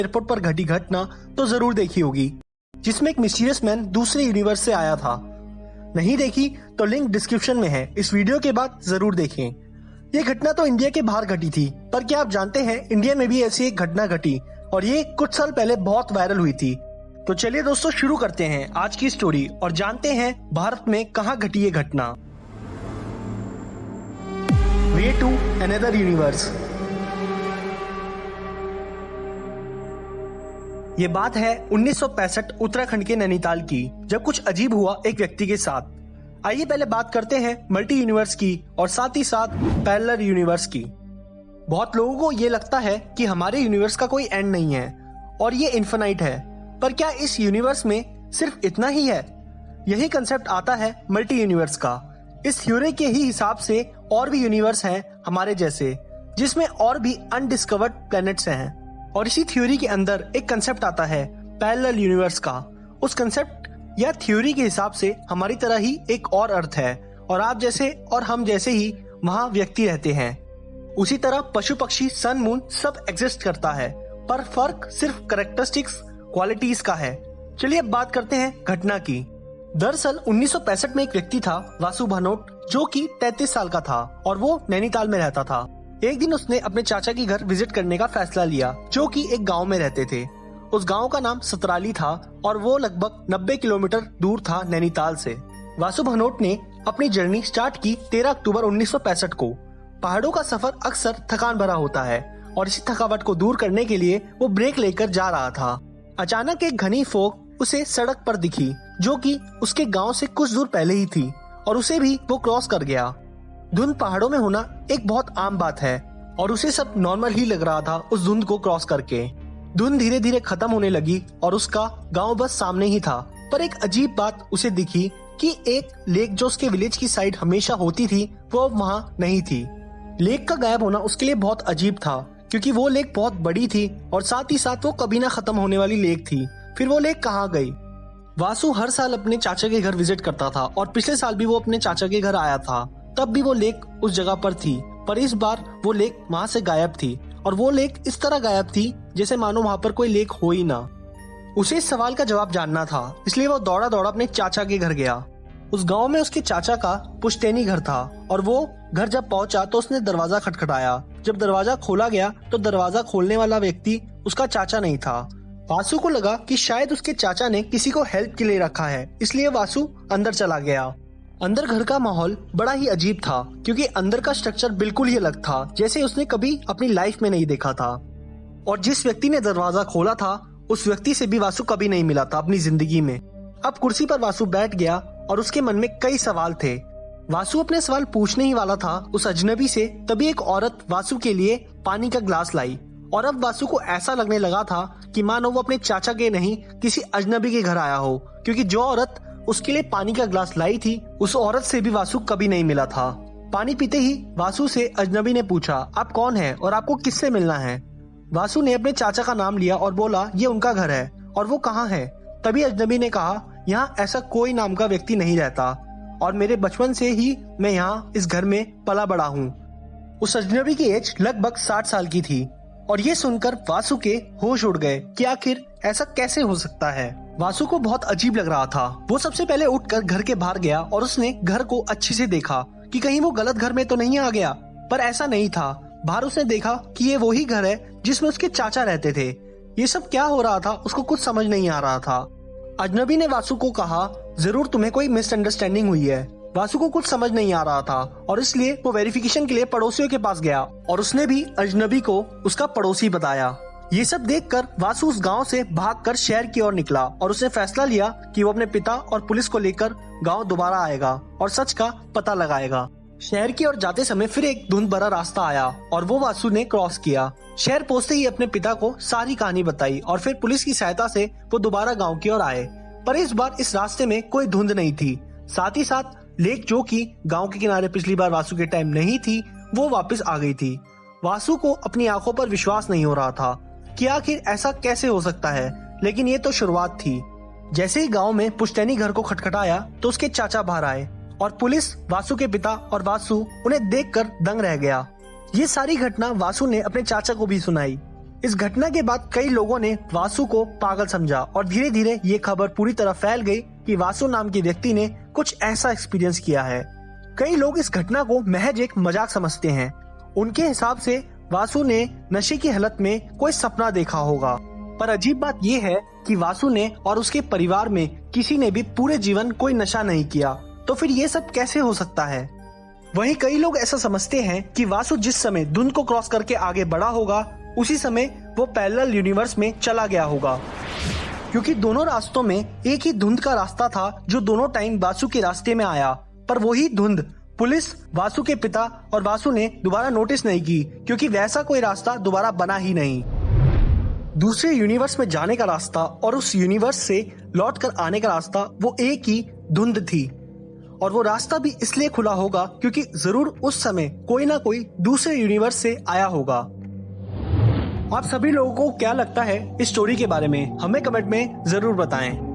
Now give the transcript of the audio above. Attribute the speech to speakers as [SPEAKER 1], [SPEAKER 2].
[SPEAKER 1] Airport पर घटी घटना तो जरूर देखी होगी, जिसमें एक मिस्टीरियस मैन दूसरे यूनिवर्स से आया था। नहीं देखी तो लिंक डिस्क्रिप्शन में है, इस वीडियो के बाद जरूर देखें। ये घटना तो इंडिया के बाहर घटी थी, पर क्या आप जानते हैं इंडिया में भी ऐसी एक घटना घटी और ये कुछ साल पहले बहुत वायरल हुई थी। तो चलिए दोस्तों शुरू करते हैं आज की स्टोरी और जानते हैं भारत में कहां घटी ये घटना। Way to another universe. ये बात है 1965 उत्तराखंड के नैनीताल की, जब कुछ अजीब हुआ एक व्यक्ति के साथ। आइए पहले बात करते हैं मल्टी यूनिवर्स की और साथ ही साथ पैरेलल यूनिवर्स की। बहुत लोगों को ये लगता है कि हमारे यूनिवर्स का कोई एंड नहीं है और ये इन्फिनाइट है, पर क्या इस यूनिवर्स में सिर्फ इतना ही है? यही कंसेप्ट आता है मल्टी यूनिवर्स का। इस थ्योरी के ही हिसाब से और भी यूनिवर्स हैं हमारे जैसे, जिसमें और भी अनडिस्कवर्ड प्लैनेट्स हैं। और इसी थ्योरी के अंदर एक कंसेप्ट आता है पैरेलल यूनिवर्स का। उस कंसेप्ट या थ्योरी के हिसाब से हमारी तरह ही एक और अर्थ है और आप जैसे और हम जैसे ही वहाँ व्यक्ति रहते हैं। उसी तरह पशु पक्षी सन मून सब एग्जिस्ट करता है, पर फर्क सिर्फ कैरेक्टरिस्टिक्स क्वालिटीज का है। चलिए अब बात करते हैं घटना की। दरअसल 1965 में एक व्यक्ति था वासु भानोट, जो कि 33 साल का था और वो नैनीताल में रहता था। एक दिन उसने अपने चाचा के घर विजिट करने का फैसला लिया, जो कि एक गांव में रहते थे। उस गांव का नाम सतराली था और वो लगभग 90 किलोमीटर दूर था नैनीताल से। वासु भानोट ने अपनी जर्नी स्टार्ट की 13 अक्टूबर 1965 को। पहाड़ों का सफर अक्सर थकान भरा होता है और इसी थकावट को दूर करने के लिए वो ब्रेक लेकर जा रहा था। अचानक एक घनी फोग उसे सड़क पर दिखी, जो कि उसके गांव से कुछ दूर पहले ही थी और उसे भी वो क्रॉस कर गया। धुंध पहाड़ों में होना एक बहुत आम बात है और उसे सब नॉर्मल ही लग रहा था उस धुंध को क्रॉस करके। धुंध धीरे धीरे खत्म होने लगी और उसका गांव बस सामने ही था, पर एक अजीब बात उसे दिखी कि एक लेक जो उसके विलेज की साइड हमेशा होती थी वो वहाँ नहीं थी। लेक का गायब होना उसके लिए बहुत अजीब था, क्योंकि वो लेक बहुत बड़ी थी और साथ ही साथ वो कभी ना खत्म होने वाली लेक थी। फिर वो लेक कहाँ गई? वासु हर साल अपने चाचा के घर विजिट करता था और पिछले साल भी वो अपने चाचा के घर आया था, तब भी वो लेक उस जगह पर थी, पर इस बार वो लेक वहाँ से गायब थी और वो लेक इस तरह गायब थी जैसे मानो वहाँ पर कोई लेक हो ही ना। उसे इस सवाल का जवाब जानना था, इसलिए वो दौड़ा दौड़ा अपने चाचा के घर गया। उस गांव में उसके चाचा का पुश्तैनी घर था और वो घर जब पहुंचा तो उसने दरवाजा खटखटाया। जब दरवाजा खोला गया तो दरवाजा खोलने वाला व्यक्ति उसका चाचा नहीं था। वासु को लगा कि शायद उसके चाचा ने किसी को हेल्प के लिए रखा है, इसलिए वासु अंदर चला गया। अंदर घर का माहौल बड़ा ही अजीब था, क्योंकि अंदर का स्ट्रक्चर बिल्कुल ही अलग था जैसे उसने कभी अपनी लाइफ में नहीं देखा था। और जिस व्यक्ति ने दरवाजा खोला था उस व्यक्ति से भी वासु कभी नहीं मिला था अपनी जिंदगी में। अब कुर्सी पर वासु बैठ गया और उसके मन में कई सवाल थे। वासु अपने सवाल पूछने ही वाला था उस अजनबी से, तभी एक औरत वासु के लिए पानी का ग्लास लाई और अब वासु को ऐसा लगने लगा था कि मानो वो अपने चाचा के नहीं किसी अजनबी के घर आया हो, क्योंकि जो औरत उसके लिए पानी का ग्लास लाई थी उस औरत से भी वासु कभी नहीं मिला था। पानी पीते ही वासु से अजनबी ने पूछा, आप कौन है और आपको किससे मिलना है? वासु ने अपने चाचा का नाम लिया और बोला ये उनका घर है और वो कहाँ है। तभी अजनबी ने कहा, यहाँ ऐसा कोई नाम का व्यक्ति नहीं रहता और मेरे बचपन से ही मैं यहाँ इस घर में पला बड़ा हूँ। उस अजनबी की एज लगभग 60 साल की थी और ये सुनकर वासु के होश उड़ गए कि आखिर ऐसा कैसे हो सकता है। वासु को बहुत अजीब लग रहा था। वो सबसे पहले उठकर घर के बाहर गया और उसने घर को अच्छे से देखा कि कहीं वो गलत घर में तो नहीं आ गया, पर ऐसा नहीं था। बाहर उसने देखा कि ये वही घर है जिसमें उसके चाचा रहते थे। ये सब क्या हो रहा था उसको कुछ समझ नहीं आ रहा था। अजनबी ने वासु को कहा, जरूर तुम्हें कोई मिसअंडरस्टैंडिंग हुई है। वासु को कुछ समझ नहीं आ रहा था और इसलिए वो वेरिफिकेशन के लिए पड़ोसियों के पास गया और उसने भी अजनबी को उसका पड़ोसी बताया। ये सब देखकर वासु उस गांव से भागकर शहर की ओर निकला और उसने फैसला लिया कि वो अपने पिता और पुलिस को लेकर गांव दोबारा आएगा और सच का पता लगाएगा। शहर की ओर जाते समय फिर एक धुंध भरा रास्ता आया और वो वासु ने क्रॉस किया। शहर पहुंचते ही अपने पिता को सारी कहानी बताई और फिर पुलिस की सहायता से वो दोबारा गांव की ओर आए, पर इस बार इस रास्ते में कोई धुंध नहीं थी। साथ ही साथ लेक जो कि गांव के किनारे पिछली बार वासु के टाइम नहीं थी, वो वापस आ गई थी। वासु को अपनी आंखों पर विश्वास नहीं हो रहा था कि आखिर ऐसा कैसे हो सकता है, लेकिन ये तो शुरुआत थी। जैसे ही गांव में पुश्तैनी घर को खटखटाया तो उसके चाचा बाहर आए और पुलिस, वासु के पिता और वासु उन्हें देखकर दंग रह गया। ये सारी घटना वासु ने अपने चाचा को भी सुनाई। इस घटना के बाद कई लोगों ने वासु को पागल समझा और धीरे धीरे ये खबर पूरी तरह फैल गई कि वासु नाम के व्यक्ति ने कुछ ऐसा एक्सपीरियंस किया है। कई लोग इस घटना को महज एक मजाक समझते हैं। उनके हिसाब से वासु ने नशे की हालत में कोई सपना देखा होगा। पर अजीब बात यह है कि वासु ने और उसके परिवार में किसी ने भी पूरे जीवन कोई नशा नहीं किया, तो फिर ये सब कैसे हो सकता है। वहीं कई लोग ऐसा समझते हैं कि वासु जिस समय धुंध को क्रॉस करके आगे बढ़ा होगा उसी समय वो पैरेलल यूनिवर्स में चला गया होगा, क्योंकि दोनों रास्तों में एक ही धुंध का रास्ता था जो दोनों टाइम वासु के रास्ते में आया। पर वही धुंध पुलिस, वासु के पिता और वासु ने दोबारा नोटिस नहीं की, क्योंकि वैसा कोई रास्ता दोबारा बना ही नहीं। दूसरे यूनिवर्स में जाने का रास्ता और उस यूनिवर्स से लौट कर आने का रास्ता वो एक ही धुंध थी, और वो रास्ता भी इसलिए खुला होगा क्योंकि जरूर उस समय कोई ना कोई दूसरे यूनिवर्स से आया होगा। आप सभी लोगों को क्या लगता है इस स्टोरी के बारे में, हमें कमेंट में जरूर बताएं।